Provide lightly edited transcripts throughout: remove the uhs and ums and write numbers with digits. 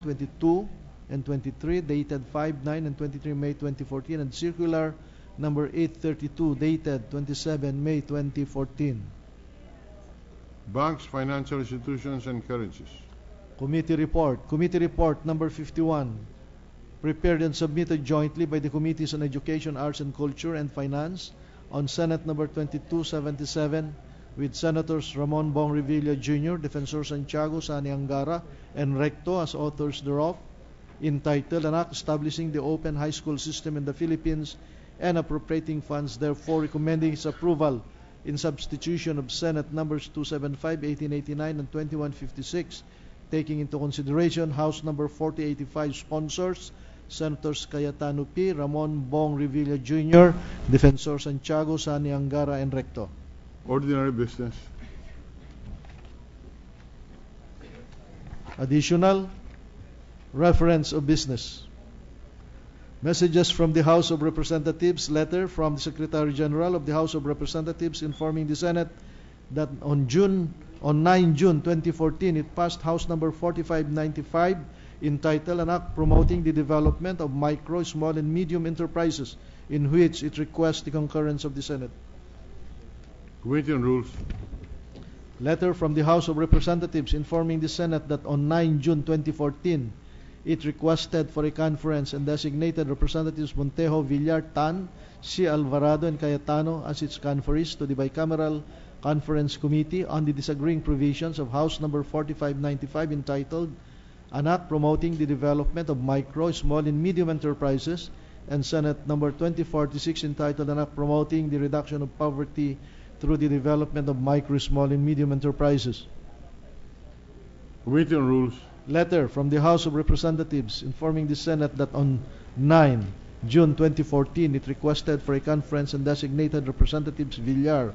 22 and 23 dated 5/9 and 23 May 2014, and Circular number 832 dated 27 May 2014. Banks, financial institutions, and currencies. Committee report. Committee report number 51, prepared and submitted jointly by the Committees on Education, Arts and Culture, and Finance on Senate number 2277 with Senators Ramon Bong Revilla Jr., Defensor Santiago, Sani Angara, and Recto as authors thereof, entitled An Act Establishing the Open High School System in the Philippines and appropriating funds, therefore recommending its approval in substitution of Senate numbers 275, 1889, and 2156, taking into consideration House number 4085 sponsors, Senators Cayetano P., Ramon Bong Revilla Jr., Defensor Santiago, Sani Angara, and Recto. Ordinary business. Additional reference of business. Messages from the House of Representatives. Letter from the Secretary General of the House of Representatives informing the Senate that on 9 June 2014, it passed House number 4595 entitled An Act Promoting the Development of Micro, Small, and Medium Enterprises, in which it requests the concurrence of the Senate. Committee on Rules. Letter from the House of Representatives informing the Senate that on 9 June 2014, it requested for a conference and designated Representatives Montejo, Villar, Tan, C. Alvarado, and Cayetano as its conferees to the Bicameral Conference Committee on the disagreeing provisions of House number 4595 entitled An Act Promoting the Development of Micro, Small, and Medium Enterprises, and Senate number 2046 entitled An Act Promoting the Reduction of Poverty through the Development of Micro, Small, and Medium Enterprises. Committee on Rules. Letter from the House of Representatives informing the Senate that on 9 June 2014, it requested for a conference and designated Representatives Villar,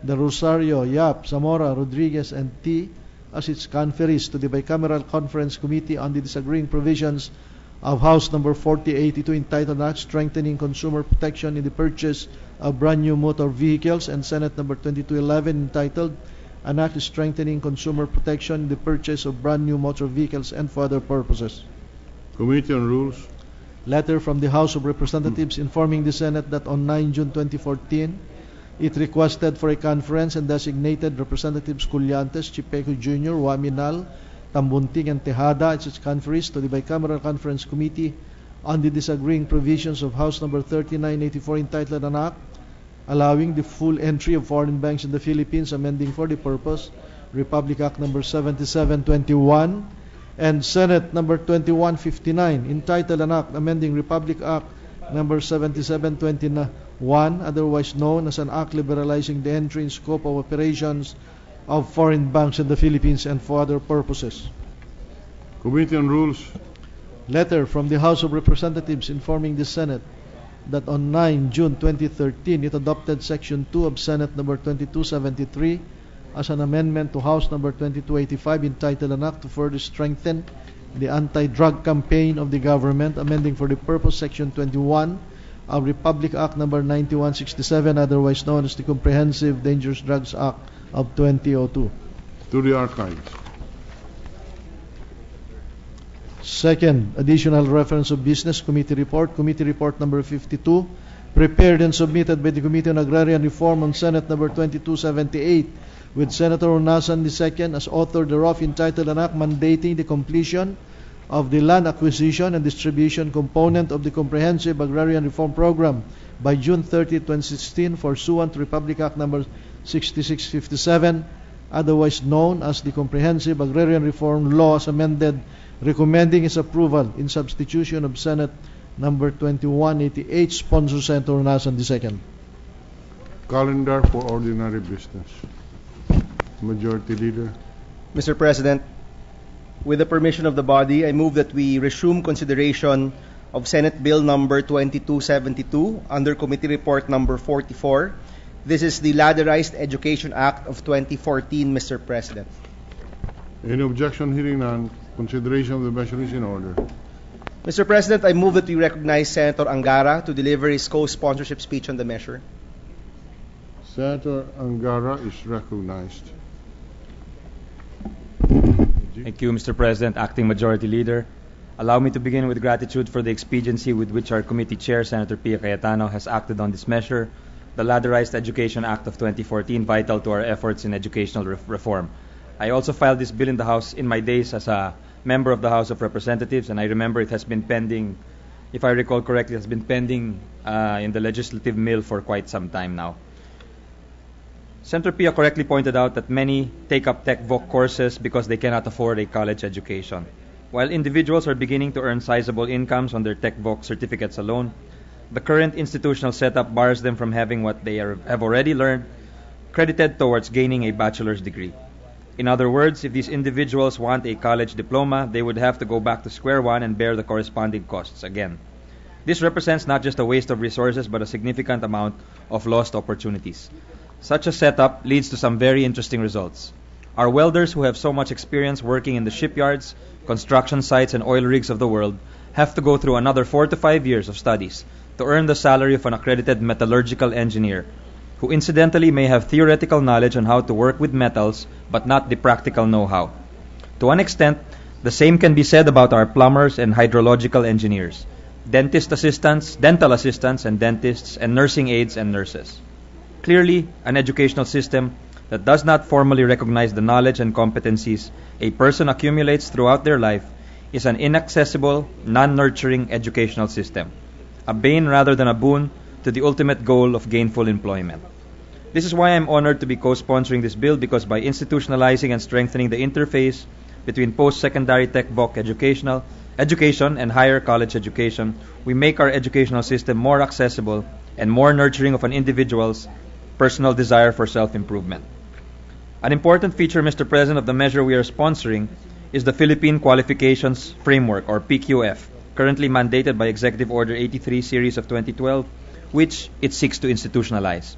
De Rosario, Yap, Zamora, Rodriguez, and T. as its conferees to the Bicameral Conference Committee on the disagreeing provisions of House number 4082 entitled Act Strengthening Consumer Protection in the Purchase of Brand New Motor Vehicles, and Senate number 2211 entitled An Act Strengthening Consumer Protection in the Purchase of Brand New Motor Vehicles and for other purposes. Committee on Rules. Letter from the House of Representatives informing the Senate that on 9 June 2014, it requested for a conference and designated Representatives Collantes, Chipeco Jr., Waminal, Tambunting, and Tejada as its conferees to the Bicameral Conference Committee on the disagreeing provisions of House number 3984 entitled An Act Allowing the Full Entry of Foreign Banks in the Philippines, amending for the purpose Republic Act number 7721, and Senate number 2159 entitled An Act Amending Republic Act number 7721, otherwise known as an Act Liberalizing the Entry and Scope of Operations of Foreign Banks in the Philippines and for other purposes. Committee on Rules. Letter from the House of Representatives informing the Senate that on 9 June 2013, it adopted Section 2 of Senate number 2273 as an amendment to House number 2285 entitled An Act to Further Strengthen the Anti-Drug Campaign of the Government, amending for the purpose Section 21 of Republic Act number 9167, otherwise known as the Comprehensive Dangerous Drugs Act of 2002. To the archives. Second, additional reference of business committee report. Committee report number 52, prepared and submitted by the Committee on Agrarian Reform on Senate number 2278 with Senator Onasan II as author thereof, entitled An Act Mandating the Completion of the Land Acquisition and Distribution Component of the Comprehensive Agrarian Reform Program by June 30, 2016, pursuant to Republic Act number 6657, otherwise known as the Comprehensive Agrarian Reform Law as amended, recommending its approval in substitution of Senate number 2188, sponsor Senator Onasan II. Calendar for ordinary business. Majority Leader. Mr. President, with the permission of the body, I move that we resume consideration of Senate Bill number 2272 under Committee Report number 44. This is the Ladderized Education Act of 2014, Mr. President. Any objection? Hearing none. Consideration of the measure is in order. Mr. President, I move that we recognize Senator Angara to deliver his co-sponsorship speech on the measure. Senator Angara is recognized. Thank you, Mr. President, Acting Majority Leader. Allow me to begin with gratitude for the expediency with which our committee chair, Senator Pia Cayetano, has acted on this measure, the Ladderized Education Act of 2014, vital to our efforts in educational reform. I also filed this bill in the House in my days as a member of the House of Representatives, and I remember it has been pending, if I recall correctly, it has been pending in the legislative mill for quite some time now. Senator Pia correctly pointed out that many take up tech voc courses because they cannot afford a college education. While individuals are beginning to earn sizable incomes on their tech voc certificates alone, the current institutional setup bars them from having what they have already learned credited towards gaining a bachelor's degree. In other words, if these individuals want a college diploma, they would have to go back to square one and bear the corresponding costs again. This represents not just a waste of resources, but a significant amount of lost opportunities. Such a setup leads to some very interesting results. Our welders, who have so much experience working in the shipyards, construction sites, and oil rigs of the world, have to go through another 4 to 5 years of studies to earn the salary of an accredited metallurgical engineer, who incidentally may have theoretical knowledge on how to work with metals, but not the practical know-how. To an extent, the same can be said about our plumbers and hydrological engineers, dental assistants and dentists, and nursing aides and nurses. Clearly, an educational system that does not formally recognize the knowledge and competencies a person accumulates throughout their life is an inaccessible, non-nurturing educational system, a bane rather than a boon to the ultimate goal of gainful employment. This is why I'm honored to be co-sponsoring this bill, because by institutionalizing and strengthening the interface between post-secondary tech voc education and higher college education, we make our educational system more accessible and more nurturing of an individual's personal desire for self-improvement. An important feature, Mr. President, of the measure we are sponsoring is the Philippine Qualifications Framework, or PQF, currently mandated by Executive Order 83 Series of 2012, which it seeks to institutionalize.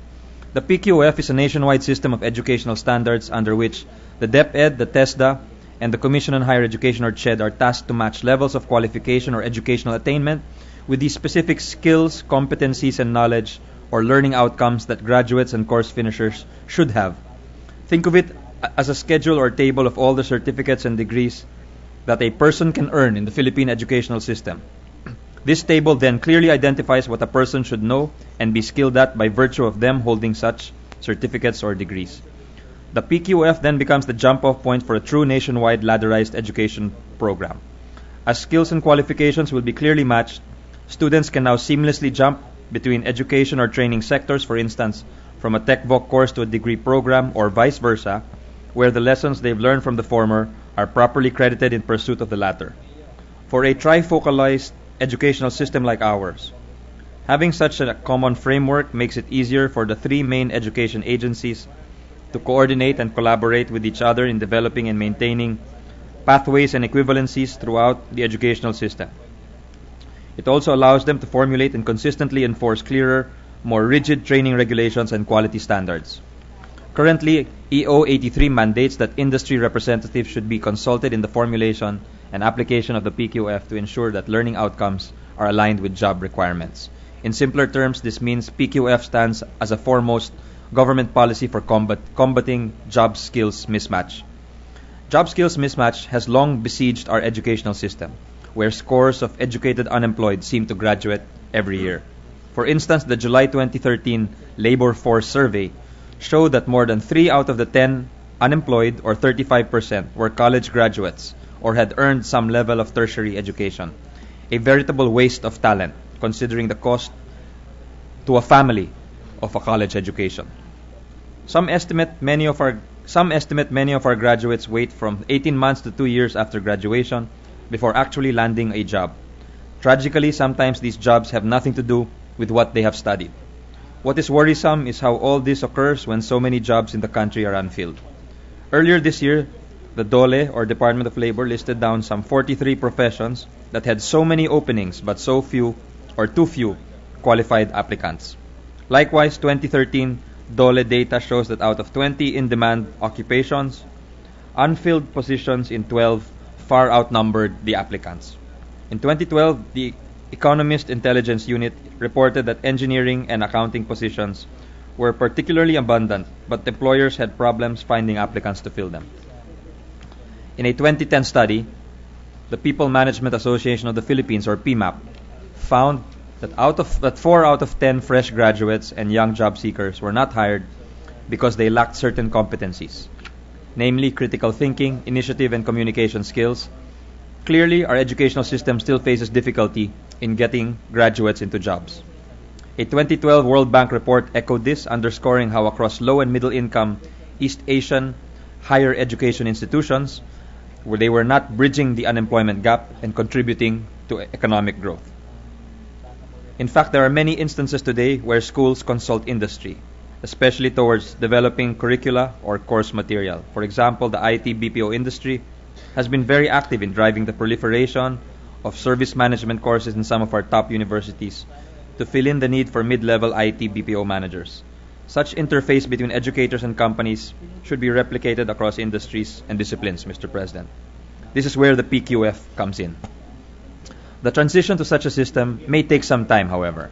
The PQF is a nationwide system of educational standards under which the DepEd, the TESDA, and the Commission on Higher Education, or CHED, are tasked to match levels of qualification or educational attainment with the specific skills, competencies, and knowledge or learning outcomes that graduates and course finishers should have. Think of it as a schedule or table of all the certificates and degrees that a person can earn in the Philippine educational system. This table then clearly identifies what a person should know and be skilled at by virtue of them holding such certificates or degrees. The PQF then becomes the jump-off point for a true nationwide ladderized education program. As skills and qualifications will be clearly matched, students can now seamlessly jump between education or training sectors, for instance, from a tech voc course to a degree program, or vice versa, where the lessons they've learned from the former are properly credited in pursuit of the latter. For a trifocalized educational system like ours, having such a common framework makes it easier for the three main education agencies to coordinate and collaborate with each other in developing and maintaining pathways and equivalencies throughout the educational system. It also allows them to formulate and consistently enforce clearer, more rigid training regulations and quality standards. Currently, EO 83 mandates that industry representatives should be consulted in the formulation and application of the PQF to ensure that learning outcomes are aligned with job requirements. In simpler terms, this means PQF stands as a foremost government policy for combating job skills mismatch. Job skills mismatch has long besieged our educational system, where scores of educated unemployed seem to graduate every year. For instance, the July 2013 Labor Force Survey showed that more than 3 out of the 10 unemployed, or 35%, were college graduates or had earned some level of tertiary education. A veritable waste of talent, considering the cost to a family of a college education. Some estimate many of our graduates wait from 18 months to 2 years after graduation before actually landing a job. Tragically, sometimes these jobs have nothing to do with what they have studied. What is worrisome is how all this occurs when so many jobs in the country are unfilled. Earlier this year, the DOLE, or Department of Labor, listed down some 43 professions that had so many openings but so few, or too few, qualified applicants. Likewise, 2013 DOLE data shows that out of 20 in-demand occupations, unfilled positions in 12 far outnumbered the applicants. In 2012, the Economist Intelligence Unit reported that engineering and accounting positions were particularly abundant, but employers had problems finding applicants to fill them. In a 2010 study, the People Management Association of the Philippines, or PMAP, found that 4 out of 10 fresh graduates and young job seekers were not hired because they lacked certain competencies, namely critical thinking, initiative, and communication skills. Clearly, our educational system still faces difficulty in getting graduates into jobs. A 2012 World Bank report echoed this, underscoring how across low and middle income East Asian higher education institutions, where they were not bridging the unemployment gap and contributing to economic growth. In fact, there are many instances today where schools consult industry, especially towards developing curricula or course material. For example, the IT BPO industry has been very active in driving the proliferation of service management courses in some of our top universities to fill in the need for mid-level IT BPO managers. Such interface between educators and companies should be replicated across industries and disciplines, Mr. President. This is where the PQF comes in. The transition to such a system may take some time, however.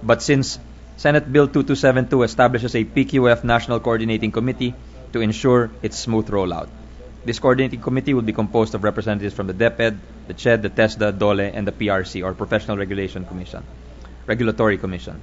But since Senate Bill 2272 establishes a PQF National Coordinating Committee to ensure its smooth rollout. This coordinating committee will be composed of representatives from the DepEd, the CHED, the TESDA, DOLE, and the PRC, or Professional Regulatory Commission.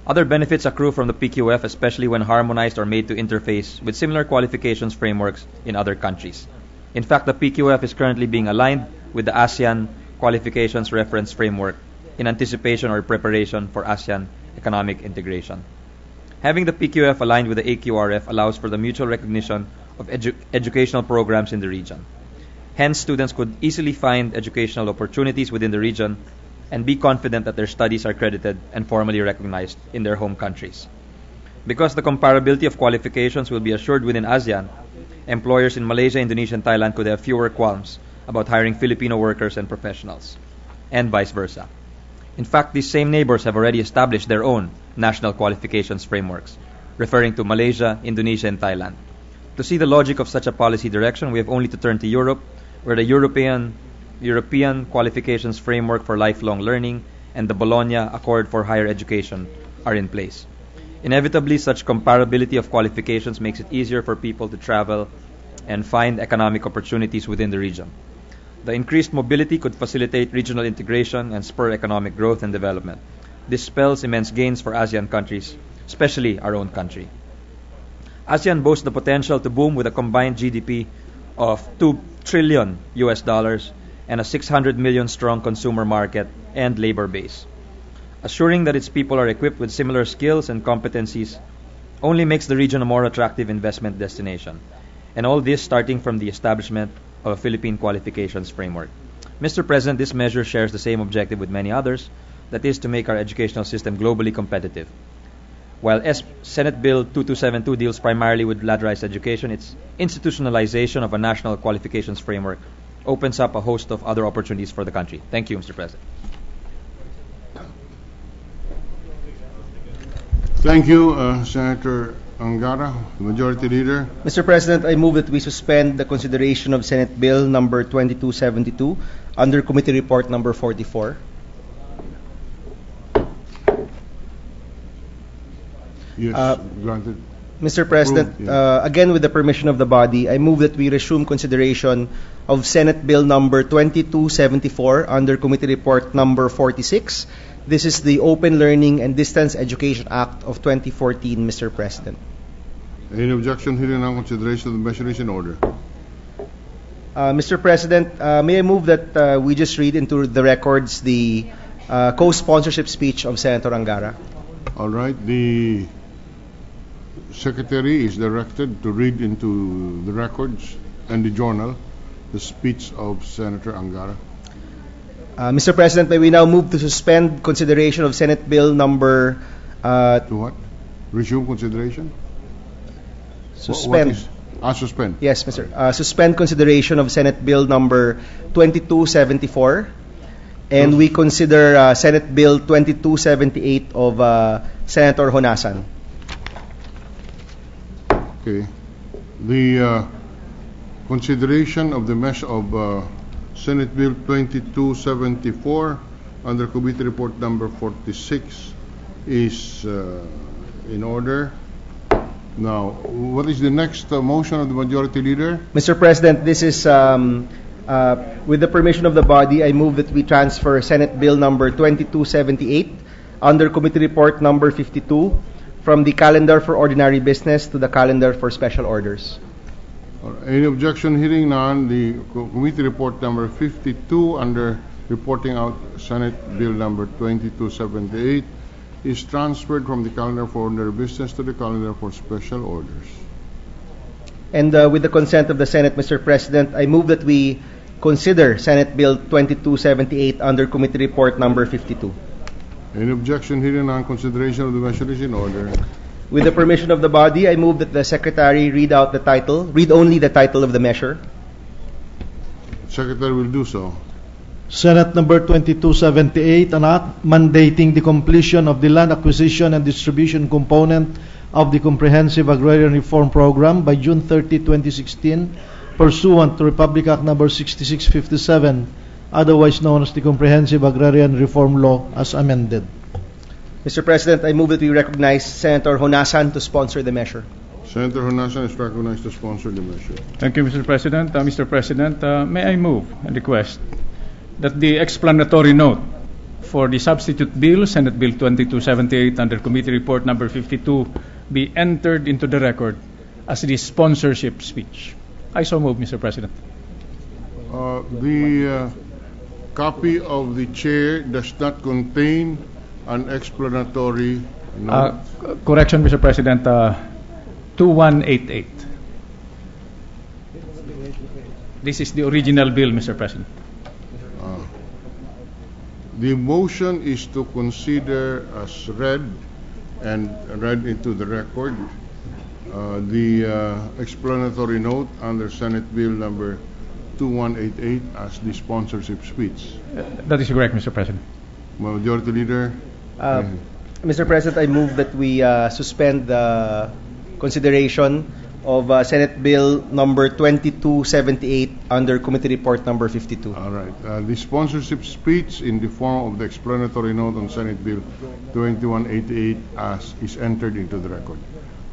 Other benefits accrue from the PQF, especially when harmonized or made to interface with similar qualifications frameworks in other countries. In fact, the PQF is currently being aligned with the ASEAN Qualifications Reference Framework in anticipation or preparation for ASEAN economic integration. Having the PQF aligned with the AQRF allows for the mutual recognition of educational programs in the region. Hence, students could easily find educational opportunities within the region and be confident that their studies are credited and formally recognized in their home countries. Because the comparability of qualifications will be assured within ASEAN, employers in Malaysia, Indonesia, and Thailand could have fewer qualms about hiring Filipino workers and professionals, and vice versa. In fact, these same neighbors have already established their own national qualifications frameworks, referring to Malaysia, Indonesia, and Thailand. To see the logic of such a policy direction, we have only to turn to Europe, where the European Qualifications Framework for Lifelong Learning and the Bologna Accord for Higher Education are in place. Inevitably, such comparability of qualifications makes it easier for people to travel and find economic opportunities within the region. The increased mobility could facilitate regional integration and spur economic growth and development. This spells immense gains for ASEAN countries, especially our own country. ASEAN boasts the potential to boom with a combined GDP of $2 trillion and a 600 million strong consumer market and labor base. Assuring that its people are equipped with similar skills and competencies only makes the region a more attractive investment destination. And all this starting from the establishment of a Philippine qualifications framework. Mr. President, this measure shares the same objective with many others, that is to make our educational system globally competitive. While Senate Bill 2272 deals primarily with ladderized education, its institutionalization of a national qualifications framework opens up a host of other opportunities for the country. Thank you, Mr. President. Thank you, Senator Angara, Majority Leader. Mr. President, I move that we suspend the consideration of Senate Bill number 2272 under Committee Report number 44. Yes, granted. Mr. President, Approved, yeah. again with the permission of the body, I move that we resume consideration of Senate Bill number 2274 under Committee Report number 46. This is the Open Learning and Distance Education Act of 2014, Mr. President. Any objection? Hearing none, consideration of the measure is in order. Mr. President, may I move that we just read into the records the co-sponsorship speech of Senator Angara? All right. The Secretary is directed to read into the records and the journal the speech of Senator Angara. Mr. President, may we now move to suspend consideration of Senate Bill number... To what? Resume consideration? Suspend. Suspend. Yes, Mr. Suspend consideration of Senate Bill number 2274. And we consider Senate Bill 2278 of Senator Honasan. Okay. The consideration of the measure of Senate Bill 2274 under Committee Report number 46 is in order. Now, what is the next motion of the Majority Leader? Mr. President, this is With the permission of the body, I move that we transfer Senate Bill number 2278 under Committee Report number 52 from the calendar for ordinary business to the calendar for special orders. Any objection? Hearing none, the committee report number 52 under reporting out Senate Bill number 2278 is transferred from the calendar for ordinary business to the calendar for special orders. And with the consent of the Senate, Mr. President, I move that we consider Senate Bill 2278 under Committee Report number 52. Any objection? Hearing none, consideration of the measure is in order. With the permission of the body, I move that the Secretary read only the title of the measure. Secretary will do so. Senate number 2278, an act mandating the completion of the land acquisition and distribution component of the Comprehensive Agrarian Reform Program by June 30, 2016, pursuant to Republic Act number 6657, otherwise known as the Comprehensive Agrarian Reform Law as amended. Mr. President, I move that we recognize Senator Honasan to sponsor the measure. Senator Honasan is recognized to sponsor the measure. Thank you, Mr. President. Mr. President, may I move and request that the explanatory note for the substitute bill, Senate Bill 2278 under Committee Report number 52, be entered into the record as the sponsorship speech. I so move, Mr. President. The copy of the chair does not contain an explanatory note. Correction, Mr. President, 2188. This is the original bill, Mr. President. The motion is to consider as read and read into the record the explanatory note under Senate Bill number 2188 as the sponsorship speech. That is correct, Mr. President. Majority Leader. Mr. President, I move that we suspend the consideration of Senate Bill number 2278 under Committee Report number 52. All right. The sponsorship speech in the form of the explanatory note on Senate Bill 2188 as is entered into the record.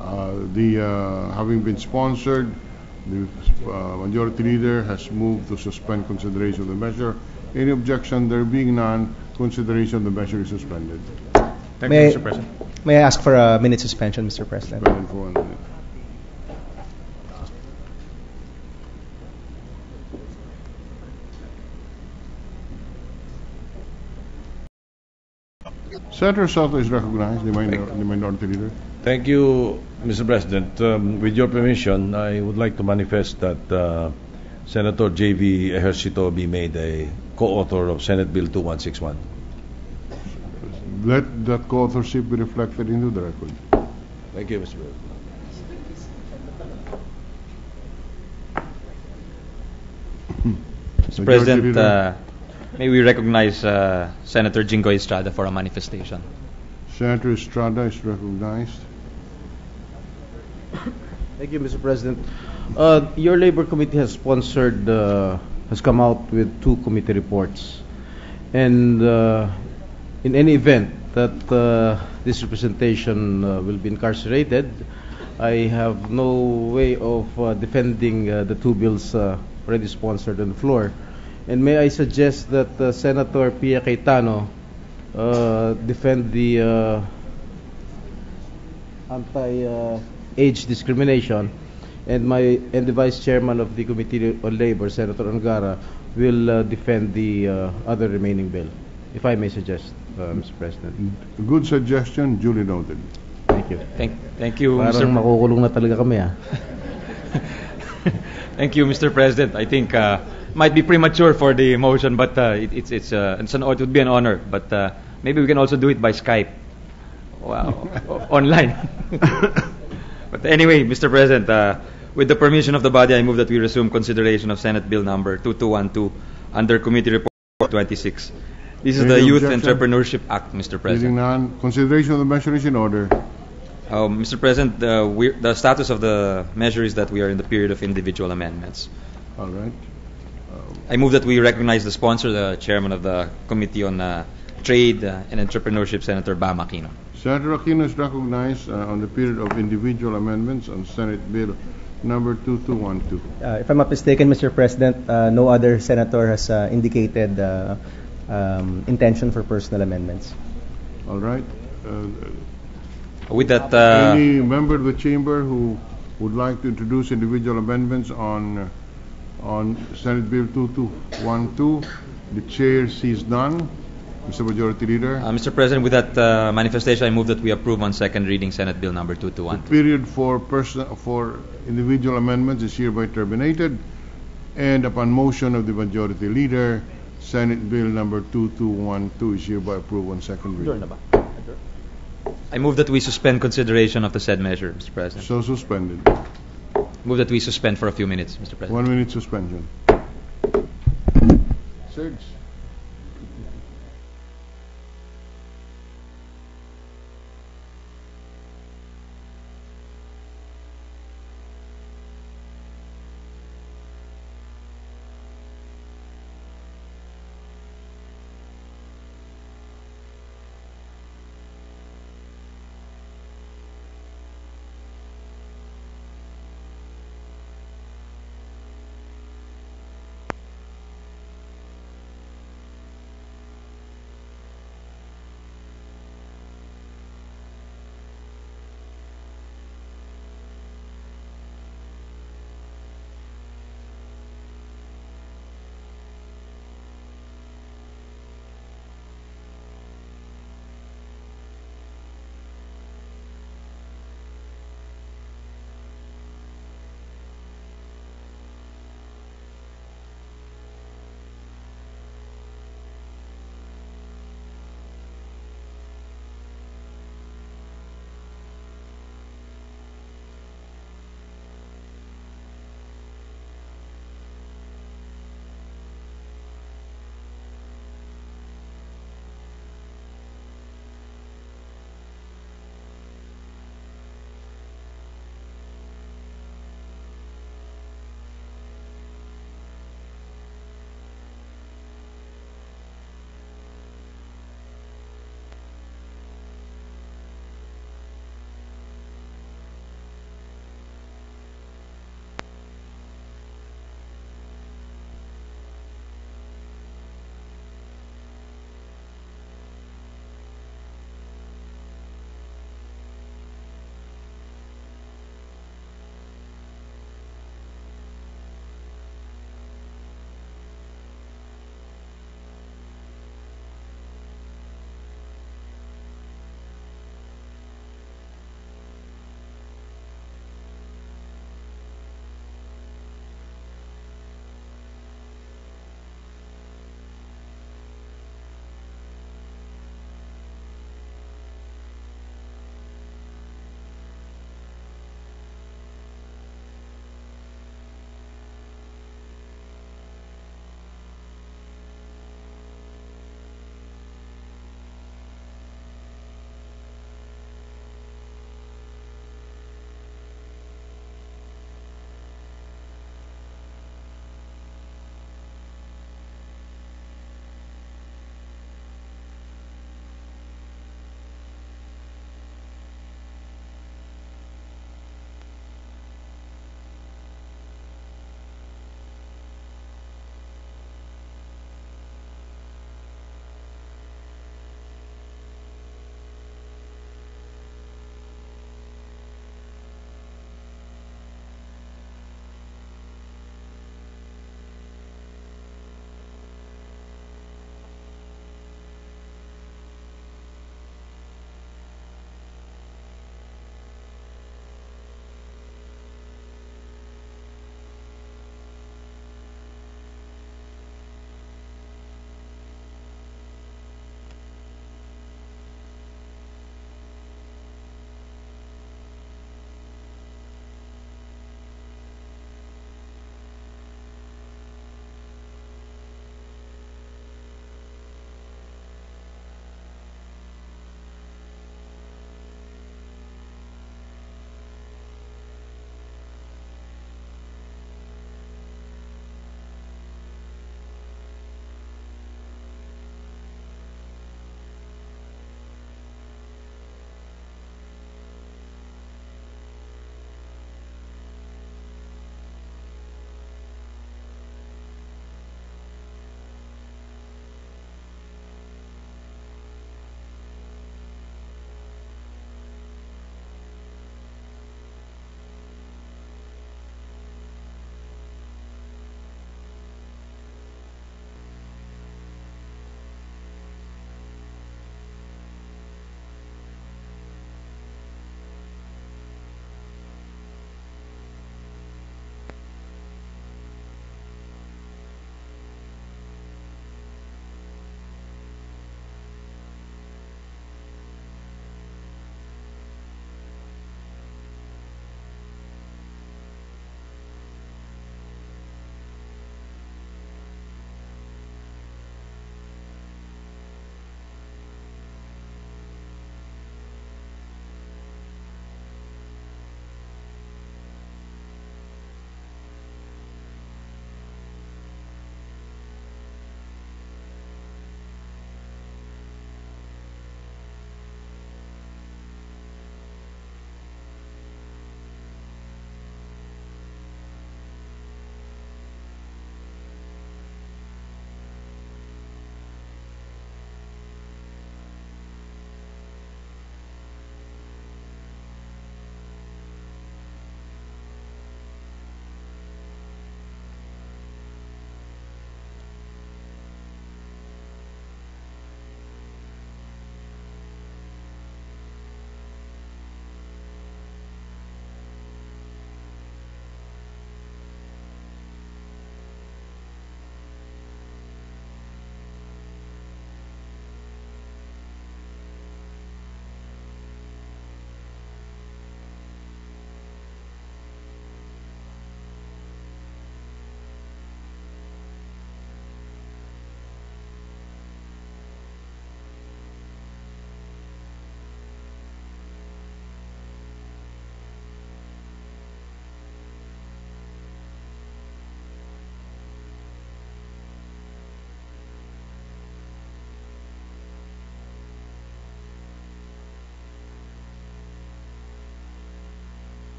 Having been sponsored, the Majority Leader has moved to suspend consideration of the measure. Any objection? There being none, consideration of the measure is suspended. Thank you, Mr. President. May I ask for a minute suspension, Mr. President? Suspended for 1 minute. Senator Soto is recognized, the Minority Leader. Thank you, Mr. President. With your permission, I would like to manifest that Senator J.V. Ejercito be made a co-author of Senate Bill 2161. Let that co-authorship be reflected into the record. Thank you, Mr. President. Mr. President, may we recognize Senator Jingo Estrada for a manifestation. Senator Estrada is recognized. Thank you, Mr. President. Your Labor Committee has sponsored, has come out with 2 committee reports. And in any event that this representation will be incarcerated, I have no way of defending the 2 bills already sponsored on the floor. And may I suggest that Senator Pia Cayetano defend the anti-age discrimination, and the Vice Chairman of the Committee on Labor, Senator Angara, will defend the other remaining bill, if I may suggest, Mr. President. Good suggestion, duly noted. Thank you. Thank you, Parang makukulong na talaga kami, ah. Thank you, Mr. President. I think might be premature for the motion, but it would be an honor. But maybe we can also do it by Skype. Wow, online. But anyway, Mr. President, with the permission of the body, I move that we resume consideration of Senate Bill number 2212 under Committee Report 26. This is the Youth Entrepreneurship Act, Mr. President. None, consideration of the measure is in order. Mr. President, the status of the measure is that we are in the period of individual amendments. All right. I move that we recognize the sponsor, the chairman of the Committee on Trade and Entrepreneurship, Senator Bam Aquino. Senator Aquino is recognized on the period of individual amendments on Senate Bill number 2212. If I'm not mistaken, Mr. President, no other senator has indicated intention for personal amendments. All right. With that, Any member of the chamber who would like to introduce individual amendments on Senate Bill 2212? The chair sees none. Mr. Majority Leader. Mr. President, with that manifestation, I move that we approve on second reading Senate Bill number 2212. The period for individual amendments is hereby terminated, and upon motion of the Majority Leader, Senate Bill number 2212 is hereby approved on second reading. I move that we suspend consideration of the said measure, Mr. President. So suspended. Move that we suspend for a few minutes, Mr. President. 1 minute suspension. Serge.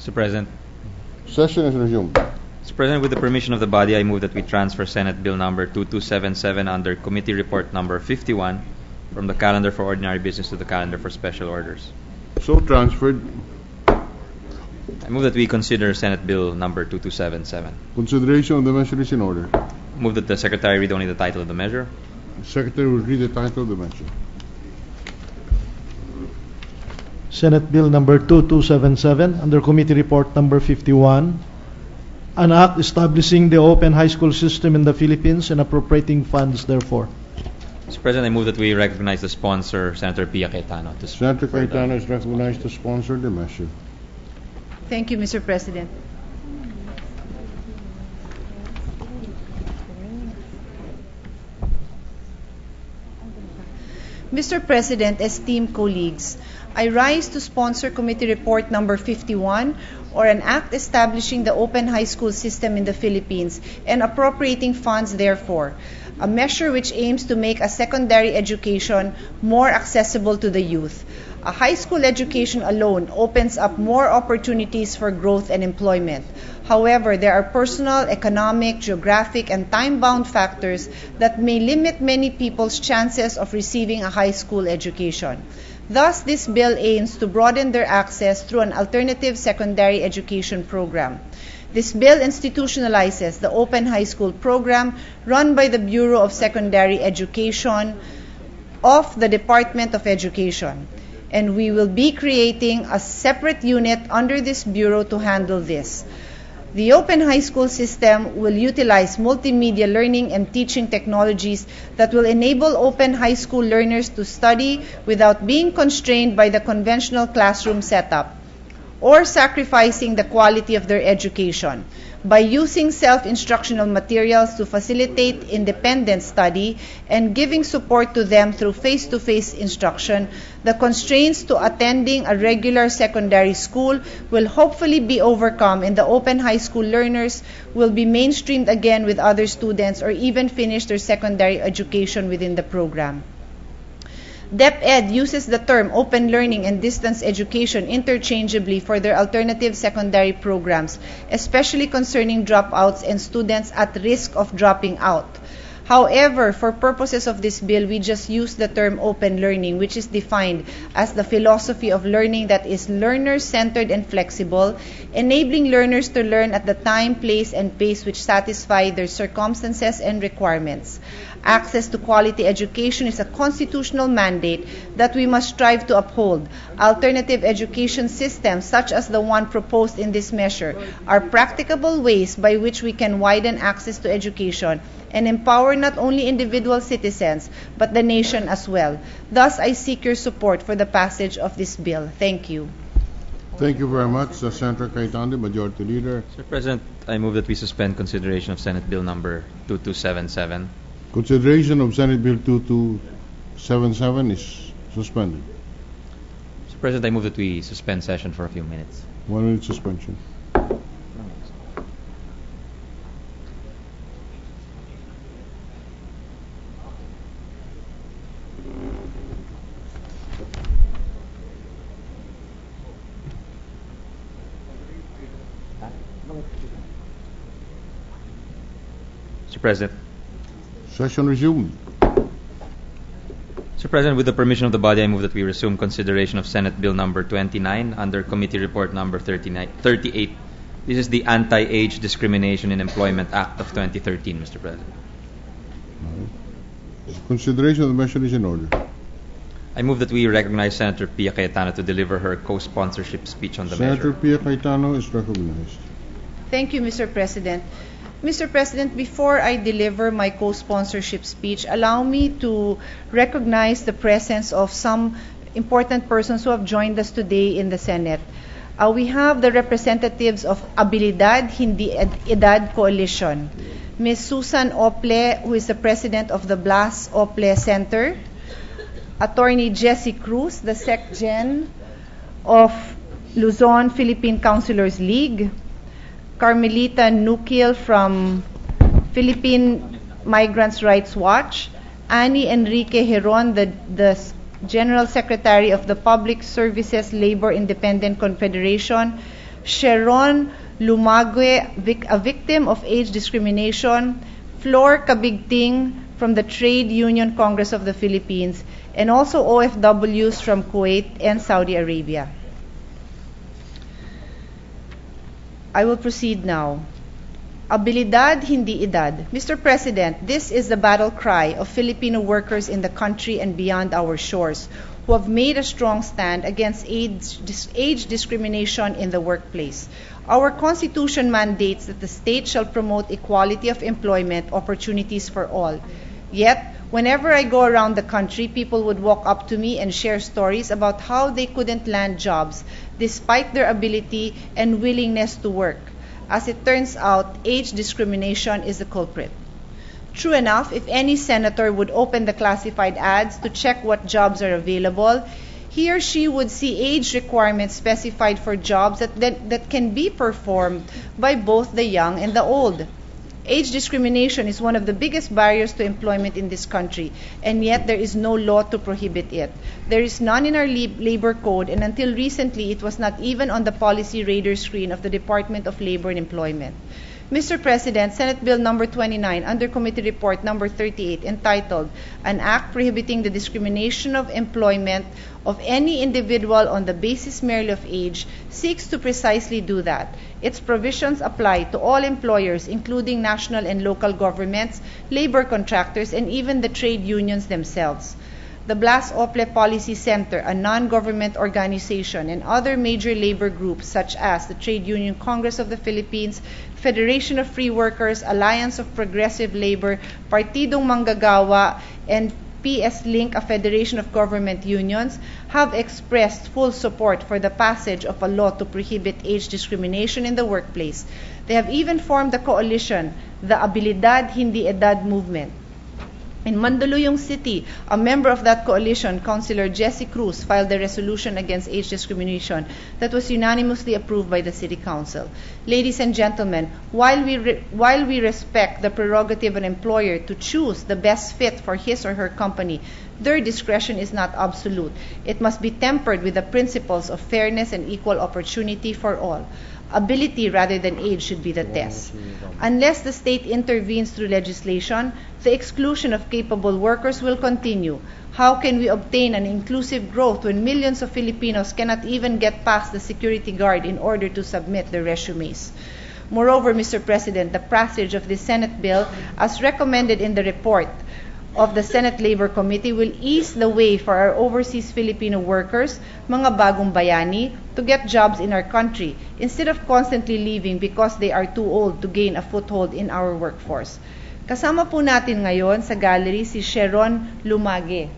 Mr. President. Session is resumed. Mr. President, with the permission of the body, I move that we transfer Senate Bill number 2277 under Committee Report number 51 from the calendar for ordinary business to the calendar for special orders. So transferred. I move that we consider Senate Bill number 2277. Consideration of the measure is in order. Move that the Secretary read only the title of the measure. The Secretary will read the title of the measure. Senate Bill number 2277 under Committee Report number 51, an act establishing the open high school system in the Philippines and appropriating funds therefore. Mr. President, I move that we recognize the sponsor, Senator Pia Cayetano. Senator Cayetano is recognized to sponsor the measure. Thank you, Mr. President. Mr. President, esteemed colleagues, I rise to sponsor Committee Report number 51, or an act establishing the open high school system in the Philippines and appropriating funds therefore, a measure which aims to make a secondary education more accessible to the youth. A high school education alone opens up more opportunities for growth and employment. However, there are personal, economic, geographic, and time-bound factors that may limit many people's chances of receiving a high school education. Thus, this bill aims to broaden their access through an alternative secondary education program. This bill institutionalizes the Open High School program run by the Bureau of Secondary Education of the Department of Education. And we will be creating a separate unit under this bureau to handle this. The Open High School system will utilize multimedia learning and teaching technologies that will enable open high school learners to study without being constrained by the conventional classroom setup or sacrificing the quality of their education. By using self-instructional materials to facilitate independent study and giving support to them through face-to-face instruction, the constraints to attending a regular secondary school will hopefully be overcome and the open high school learners will be mainstreamed again with other students or even finish their secondary education within the program. DepEd uses the term open learning and distance education interchangeably for their alternative secondary programs, especially concerning dropouts and students at risk of dropping out. However, for purposes of this bill, we just use the term open learning, which is defined as the philosophy of learning that is learner-centered and flexible, enabling learners to learn at the time, place, and pace which satisfy their circumstances and requirements. Access to quality education is a constitutional mandate that we must strive to uphold. Alternative education systems, such as the one proposed in this measure, are practicable ways by which we can widen access to education and empower not only individual citizens, but the nation as well. Thus, I seek your support for the passage of this bill. Thank you. Thank you very much, Senator Cayetano, Majority Leader. Mr. President, I move that we suspend consideration of Senate Bill number 2277. Consideration of Senate Bill 2277 is suspended. Mr. President, I move that we suspend session for a few minutes. 1 minute suspension. Mr. President. Session resumed. Mr. President, with the permission of the body, I move that we resume consideration of Senate Bill number 29 under Committee Report number 38. This is the Anti-Age Discrimination in Employment Act of 2013, Mr. President. Consideration of the measure is in order. I move that we recognize Senator Pia Cayetano to deliver her co-sponsorship speech on the Senator measure. Pia Cayetano is recognized. Thank you, Mr. President. Mr. President, before I deliver my co-sponsorship speech, allow me to recognize the presence of some important persons who have joined us today in the Senate. We have the representatives of Abilidad Hindi Edad Coalition, Ms. Susan Ople, who is the president of the Blas Ople Center, Attorney Jessie Cruz, the SecGen of Luzon Philippine Councilors League, Carmelita Nukil from Philippine Migrants' Rights Watch, Annie Enrique Heron, the General Secretary of the Public Services Labor Independent Confederation, Sharon Lumagwe, a victim of age discrimination, Flor Cabigting from the Trade Union Congress of the Philippines, and also OFWs from Kuwait and Saudi Arabia. I will proceed now. Abilidad, hindi edad. Mr. President, this is the battle cry of Filipino workers in the country and beyond our shores who have made a strong stand against age discrimination in the workplace. Our Constitution mandates that the state shall promote equality of employment opportunities for all. Yet, whenever I go around the country, people would walk up to me and share stories about how they couldn't land jobs despite their ability and willingness to work. As it turns out, age discrimination is the culprit. True enough, if any senator would open the classified ads to check what jobs are available, he or she would see age requirements specified for jobs that can be performed by both the young and the old. Age discrimination is one of the biggest barriers to employment in this country, and yet there is no law to prohibit it. There is none in our labor code, and until recently it was not even on the policy radar screen of the Department of Labor and Employment. Mr. President, Senate Bill number 29 under Committee Report number 38 entitled An Act Prohibiting the Discrimination of Employment of Any Individual on the Basis Merely of Age seeks to precisely do that. Its provisions apply to all employers, including national and local governments, labor contractors, and even the trade unions themselves. The Blas Ople Policy Center, a non-government organization, and other major labor groups such as the Trade Union Congress of the Philippines, Federation of Free Workers, Alliance of Progressive Labor, Partidong Manggagawa, and PS Link, a federation of government unions, have expressed full support for the passage of a law to prohibit age discrimination in the workplace. They have even formed a coalition, the Abilidad Hindi Edad Movement. In Mandaluyong City, a member of that coalition, Councilor Jessie Cruz, filed a resolution against age discrimination that was unanimously approved by the City Council. Ladies and gentlemen, while we respect the prerogative of an employer to choose the best fit for his or her company, their discretion is not absolute. It must be tempered with the principles of fairness and equal opportunity for all. Ability rather than age should be the test. Unless the state intervenes through legislation, the exclusion of capable workers will continue. How can we obtain an inclusive growth when millions of Filipinos cannot even get past the security guard in order to submit their resumes? Moreover, Mr. President, the passage of this Senate bill, as recommended in the report of the Senate Labor Committee, will ease the way for our overseas Filipino workers, mga bagong bayani, to get jobs in our country instead of constantly leaving because they are too old to gain a foothold in our workforce. Kasama po natin ngayon sa gallery si Sharon Lumagwe,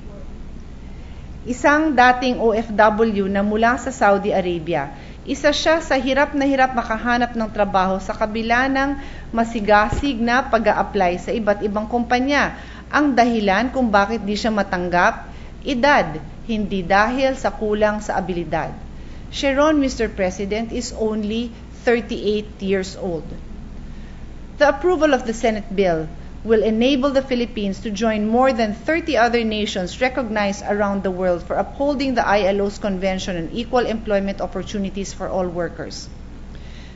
isang dating OFW na mula sa Saudi Arabia. Isa siya sa hirap na hirap makahanap ng trabaho sa kabila ng masigasig na pag-a-apply sa iba't ibang kumpanya. Ang dahilan kung bakit di siya matanggap, edad, hindi dahil sa kulang sa abilidad. Sharon, Mr. President, is only 38 years old. The approval of the Senate bill will enable the Philippines to join more than 30 other nations recognized around the world for upholding the ILO's Convention on Equal Employment Opportunities for All Workers.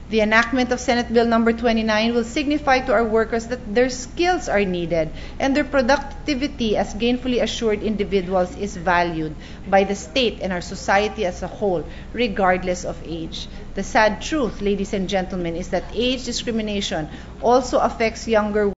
The enactment of Senate Bill number 29 will signify to our workers that their skills are needed and their productivity as gainfully assured individuals is valued by the state and our society as a whole, regardless of age. The sad truth, ladies and gentlemen, is that age discrimination also affects younger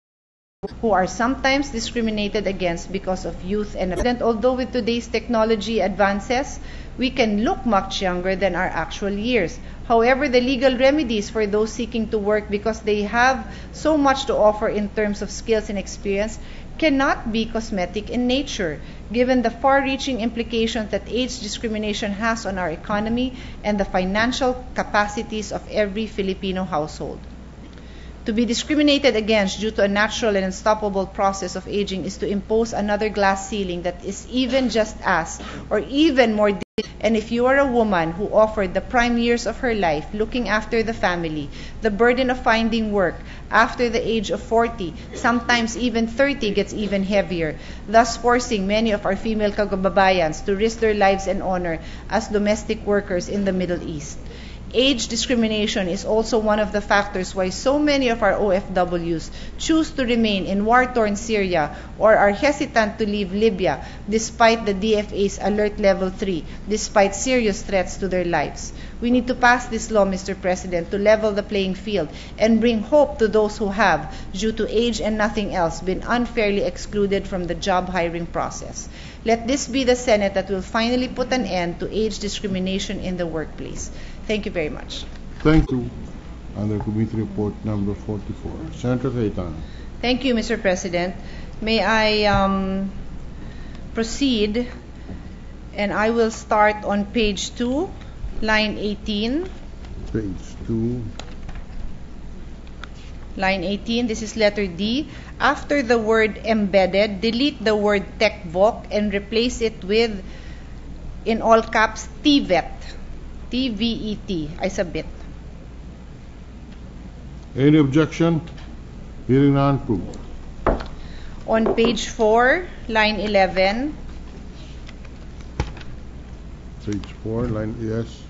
who are sometimes discriminated against because of youth and although with today's technology advances, we can look much younger than our actual years. However, the legal remedies for those seeking to work because they have so much to offer in terms of skills and experience cannot be cosmetic in nature, given the far-reaching implications that age discrimination has on our economy and the financial capacities of every Filipino household. To be discriminated against due to a natural and unstoppable process of aging is to impose another glass ceiling that is even just as, or even more difficult. And if you are a woman who offered the prime years of her life looking after the family, the burden of finding work after the age of 40, sometimes even 30 gets even heavier, thus forcing many of our female kababayans to risk their lives and honor as domestic workers in the Middle East. Age discrimination is also one of the factors why so many of our OFWs choose to remain in war-torn Syria or are hesitant to leave Libya despite the DFA's Alert Level 3, despite serious threats to their lives. We need to pass this law, Mr. President, to level the playing field and bring hope to those who have, due to age and nothing else, been unfairly excluded from the job hiring process. Let this be the Senate that will finally put an end to age discrimination in the workplace. Thank you very much. Thank you. Under Committee Report number 44. Senator Cayetano. Thank you, Mr. President. May I proceed? And I will start on page 2, line 18. Page 2. Line 18, this is letter D. After the word embedded, delete the word TechVoc and replace it with, in all caps, TVET. TVET. I submit. Any objection? Hearing none, approved. On page 4, line 11. Page 4, line, yes.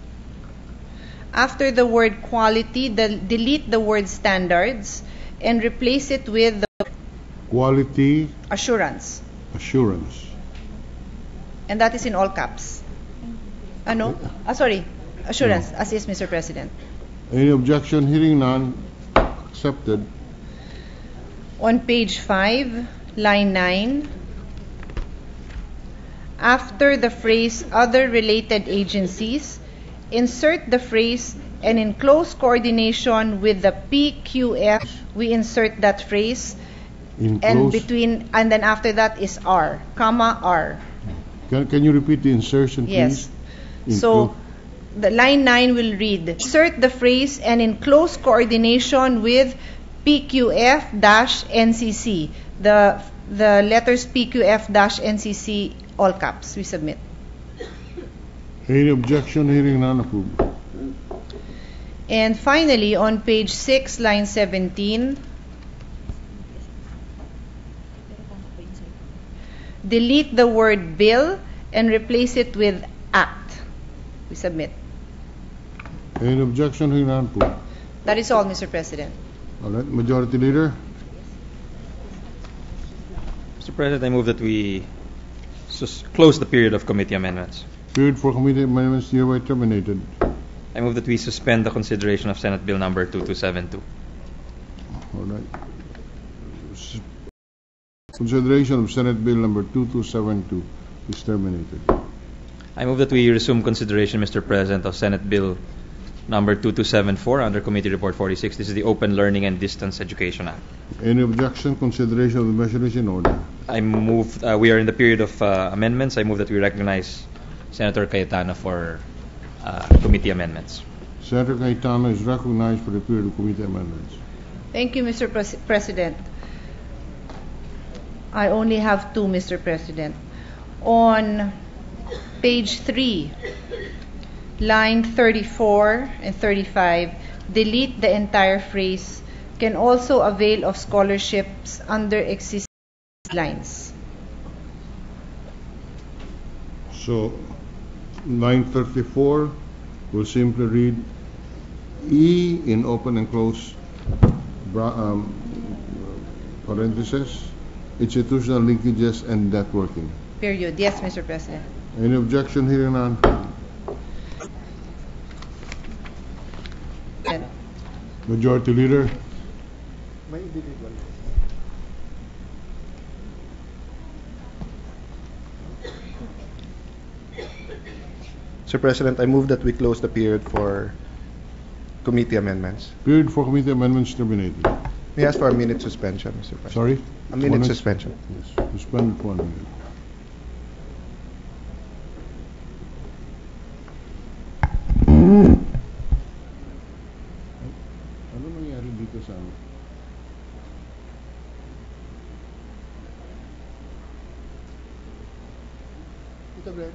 After the word quality, delete the word standards and replace it with the Quality assurance. assurance. And that is in all caps. Ano? Sorry. Assurance, as is, Mr. President. Any objection? Hearing none, accepted. On page 5, line 9. After the phrase other related agencies, insert the phrase and in close coordination with the PQF, we insert that phrase In and close, between, and then after that is R, comma R. Can you repeat the insertion, please? Yes. In So the line 9 will read, insert the phrase and in close coordination with PQF-NCC. The letters PQF-NCC, all caps, we submit. Any objection? Hearing none, approved. And finally, on page 6, line 17, delete the word bill and replace it with act. We submit. Any objection? Hearing none, approved. That is all, Mr. President. All right, Majority Leader. Mr. President, I move that we close the period of committee amendments. Period for committee amendments hereby terminated. I move that we suspend the consideration of Senate Bill number 2272. All right. Consideration of Senate Bill number 2272 is terminated. I move that we resume consideration, Mr. President, of Senate Bill number 2274 under Committee Report 46. This is the Open Learning and Distance Education Act. Any objection? Consideration of the measure is in order. I move, we are in the period of amendments. I move that we recognize Senator Cayetano for committee amendments. Senator Cayetano is recognized for the period of committee amendments. Thank you, Mr. President. I only have two, Mr. President. On page 3, line 34 and 35, delete the entire phrase, can also avail of scholarships under existing lines. So, line 34 will simply read, E in open and close parentheses, institutional linkages and networking. Period. Yes, Mr. President. Any objection? Hearing none. Majority Leader. Mr. President, I move that we close the period for committee amendments. Period for committee amendments terminated. May I ask for a minute suspension, Mr. President? Sorry? A minute suspension. Yes. Suspended for 1 minute. Ano nangyari dito sa ano? Ito, Brad.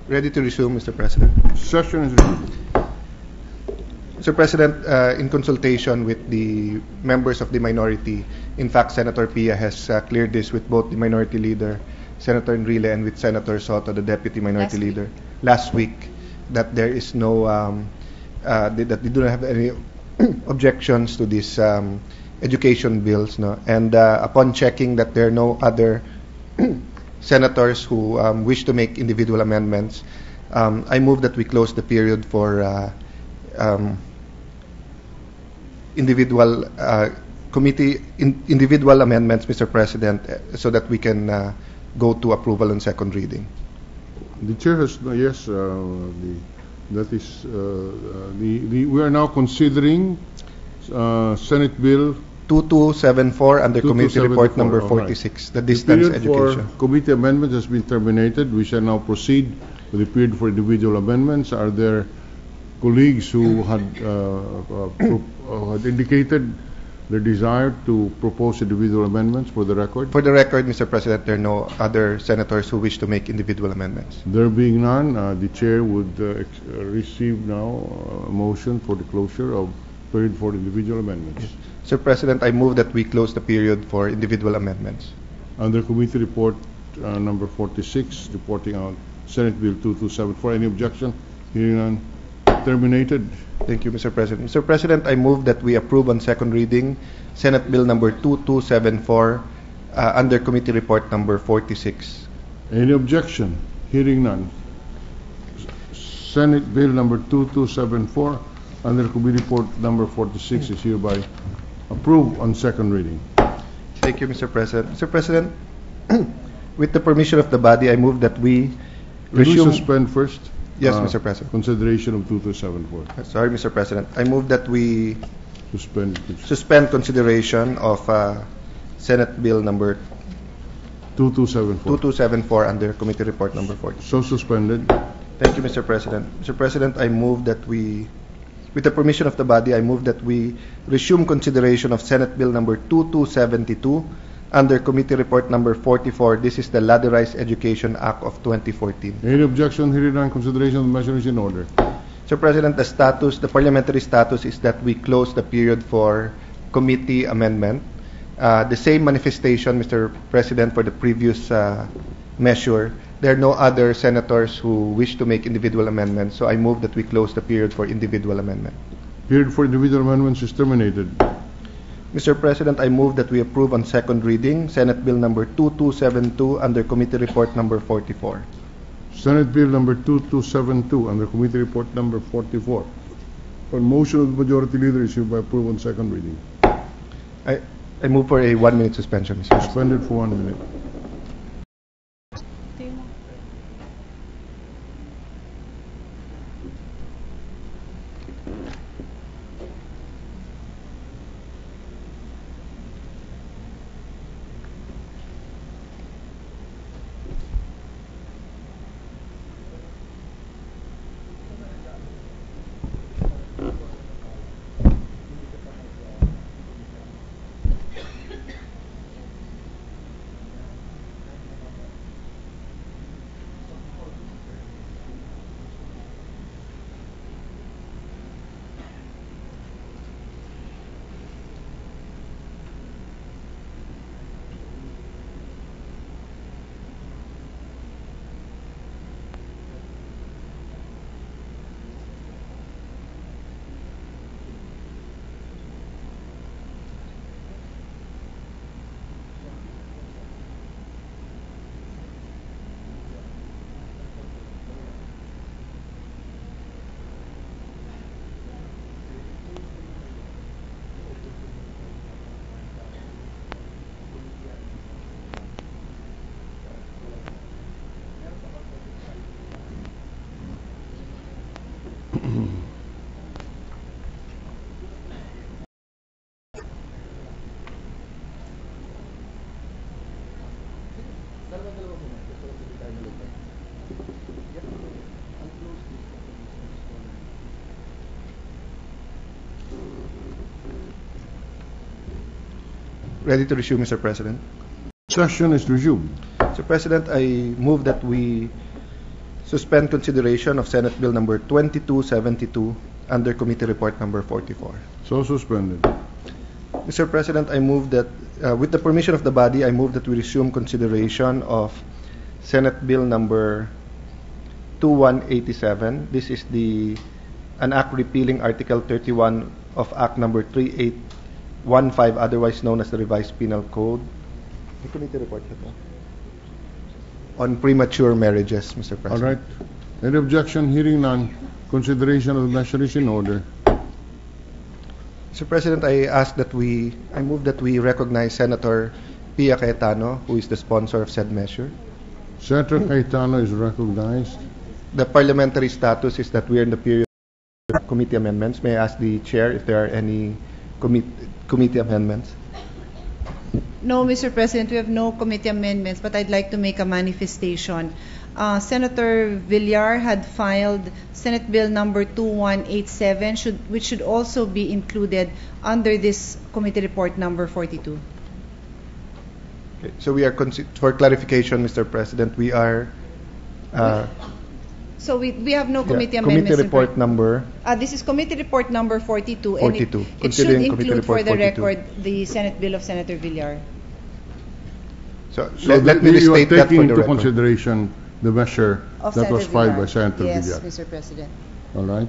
Ready to resume, Mr. President. Session is resumed. Mr. President, in consultation with the members of the minority, in fact, Senator Pia has cleared this with both the minority leader, Senator Enrile, and with Senator Soto, the deputy minority leader, last week, that there is no, that they do not have any objections to these education bills, no? And upon checking that there are no other senators who wish to make individual amendments, I move that we close the period for individual individual amendments, Mr. President, so that we can go to approval on second reading. The chair has yes. We are now considering Senate Bill 2274 under Committee Report number 46, the distance period education. for committee amendments has been terminated. We shall now proceed with the period for individual amendments. Are there colleagues who had indicated their desire to propose individual amendments for the record? For the record, Mr. President, there are no other senators who wish to make individual amendments. There being none, the chair would receive now a motion for the closure of period for individual amendments. Yes. Sir President, I move that we close the period for individual amendments. Under Committee Report number 46, reporting out Senate Bill 2274. Any objection? Hearing none. Terminated. Thank you, Mr. President. Mr. President, I move that we approve on second reading Senate Bill number 2274 under Committee Report number 46. Any objection? Hearing none. Senate Bill number 2274 under Committee Report number 46 is hereby approved on second reading. Thank you, Mr. President. Mr. President, With the permission of the body, I move that we Can we resume... suspend first? Yes, Mr. President. Consideration of 2274. Sorry, Mr. President. I move that we Suspend consideration of Senate Bill number 2274. 2274 under Committee Report number 40. So suspended. Thank you, Mr. President. Mr. President, I move that we, with the permission of the body, I move that we resume consideration of Senate Bill number 2272 under Committee Report number 44. This is the Ladderized Education Act of 2014. Any objection? Hearing none, consideration of the measure is in order. Mr. President, the parliamentary status is that we close the period for committee amendment. The same manifestation, Mr. President, for the previous measure. There are no other senators who wish to make individual amendments, so I move that we close the period for individual amendment. Period for individual amendments is terminated. Mr. President, I move that we approve on second reading Senate Bill number 2272 under Committee Report number 44. Senate Bill number 2272 under Committee Report number 44. On motion of the Majority Leader is hereby approved on second reading. I move for a 1-minute suspension, Mr. President. Suspended for 1 minute. Ready to resume, Mr. President. Session is resumed. Mr. President, I move that we suspend consideration of Senate Bill number 2272 under Committee Report number 44. So suspended. Mr. President, I move that, with the permission of the body, I move that we resume consideration of Senate Bill number 2187. This is an act repealing Article 31 of Act number 3815, otherwise known as the Revised Penal Code. Committee report on premature marriages, Mr. President. All right. Any objection? Hearing none, consideration of the measure is in order. Mr. President, I move that we recognize Senator Pia Cayetano, who is the sponsor of said measure. Senator Cayetano is recognized. The parliamentary status is that we are in the period of committee amendments. May I ask the chair if there are any committee amendments? No, Mr. President, we have no committee amendments, but I'd like to make a manifestation. Senator Villar had filed Senate Bill number 2187, which should also be included under this committee report number 42. Okay, so we are, for clarification, Mr. President, we are... So we have no committee amendments. Committee report number... This is committee report number 42. 42. And it should include for the record the Senate bill of Senator Villar. So let me restate that for the taking into record. consideration the measure Of that was Senator filed Villar. by Senator Yes, Villar. Mr. President. All right.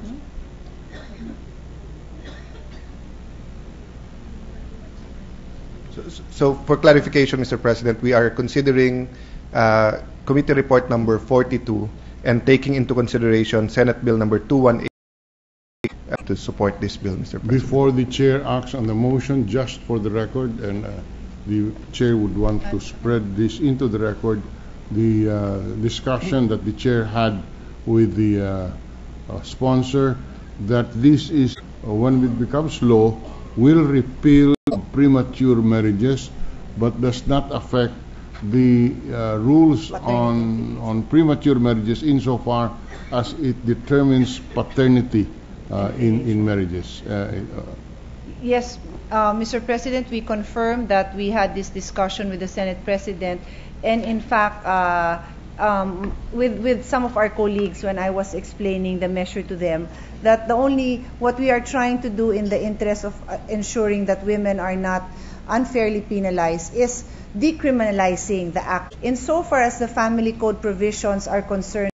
So for clarification, Mr. President, we are considering committee report number 42 and taking into consideration Senate Bill number 2188 to support this bill, Mr. President. Before the chair acts on the motion, just for the record, and the chair would want to spread this into the record, the discussion that the chair had with the sponsor, that this is, when it becomes law, will repeal premature marriages, but does not affect the rules on premature marriages insofar as it determines paternity in marriages. Yes, Mr. President, we confirm that we had this discussion with the Senate President, and in fact, with some of our colleagues when I was explaining the measure to them, that what we are trying to do in the interest of ensuring that women are not unfairly penalized is decriminalizing the act. Insofar as the family code provisions are concerned,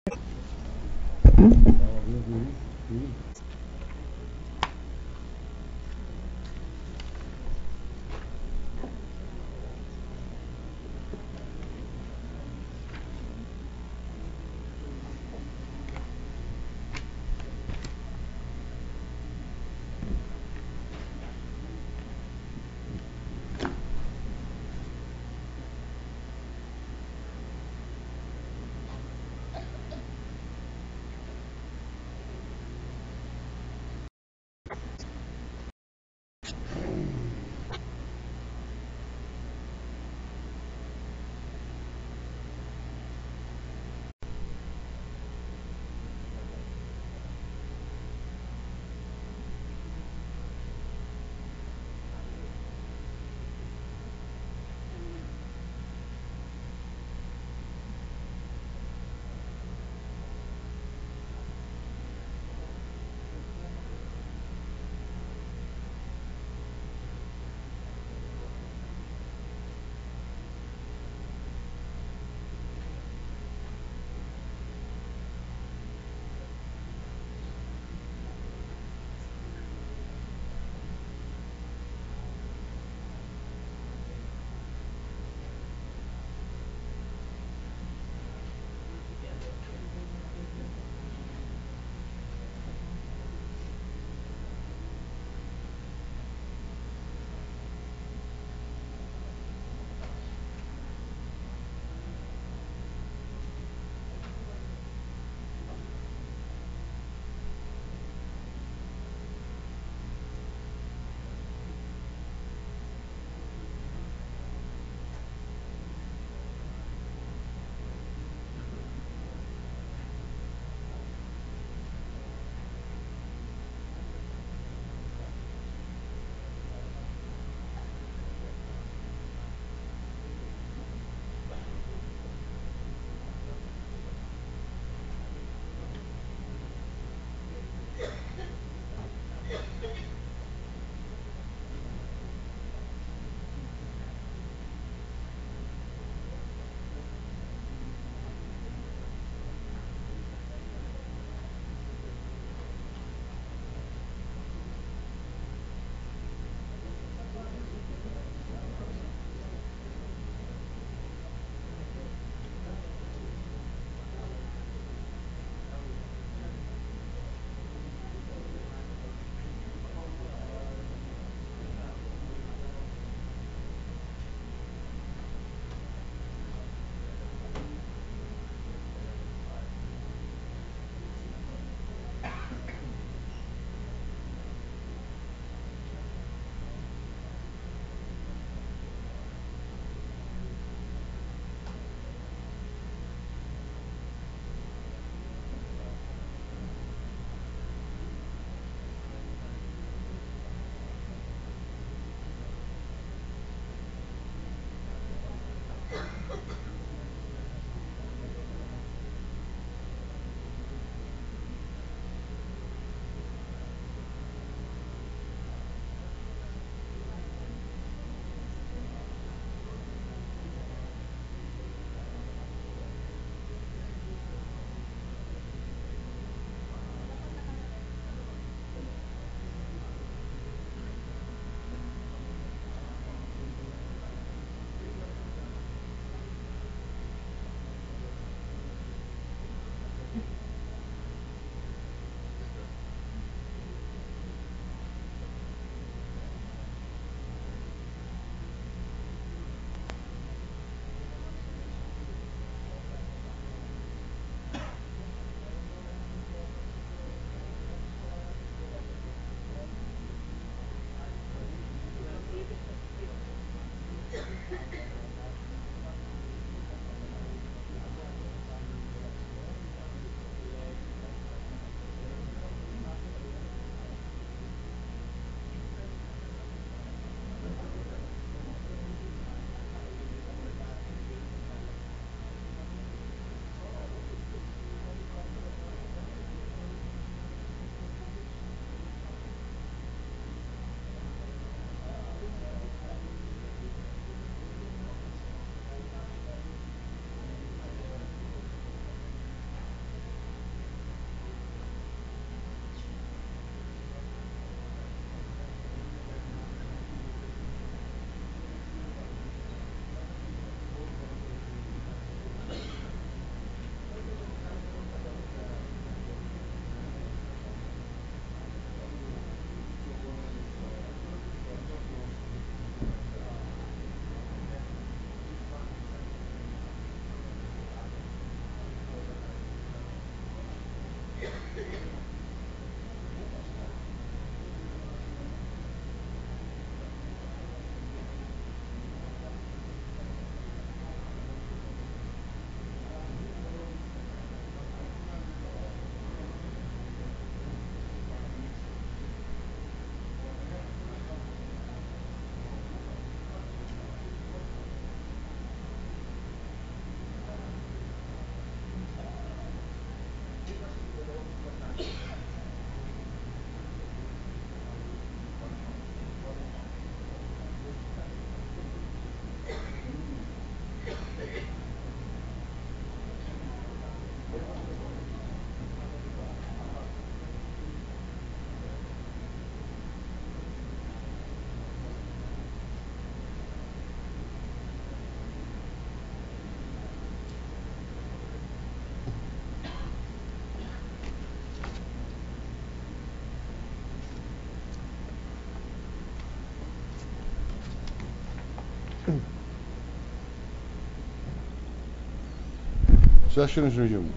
Session is resumed.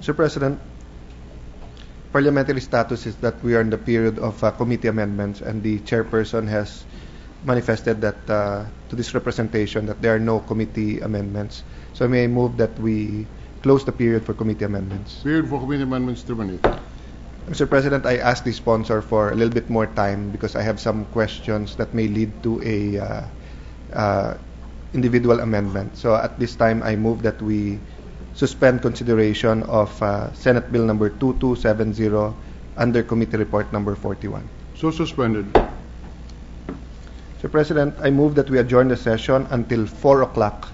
Mr. President, parliamentary status is that we are in the period of committee amendments, and the chairperson has manifested that to this representation that there are no committee amendments. So I may move that we close the period for committee amendments. Period for committee amendments terminated. Mr. President, I asked the sponsor for a little bit more time because I have some questions that may lead to a individual amendment. So at this time, I move that we suspend consideration of Senate Bill number 2270 under Committee Report number 41. So suspended. Mr. President, I move that we adjourn the session until 4 o'clock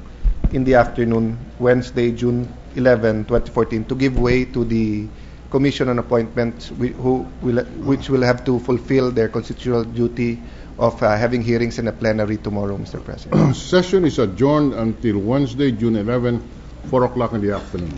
in the afternoon, Wednesday, June 11, 2014, to give way to the Commission on Appointments which will have to fulfill their constitutional duty of having hearings in a plenary tomorrow, Mr. President. Session is adjourned until Wednesday, June 11, 4 o'clock in the afternoon.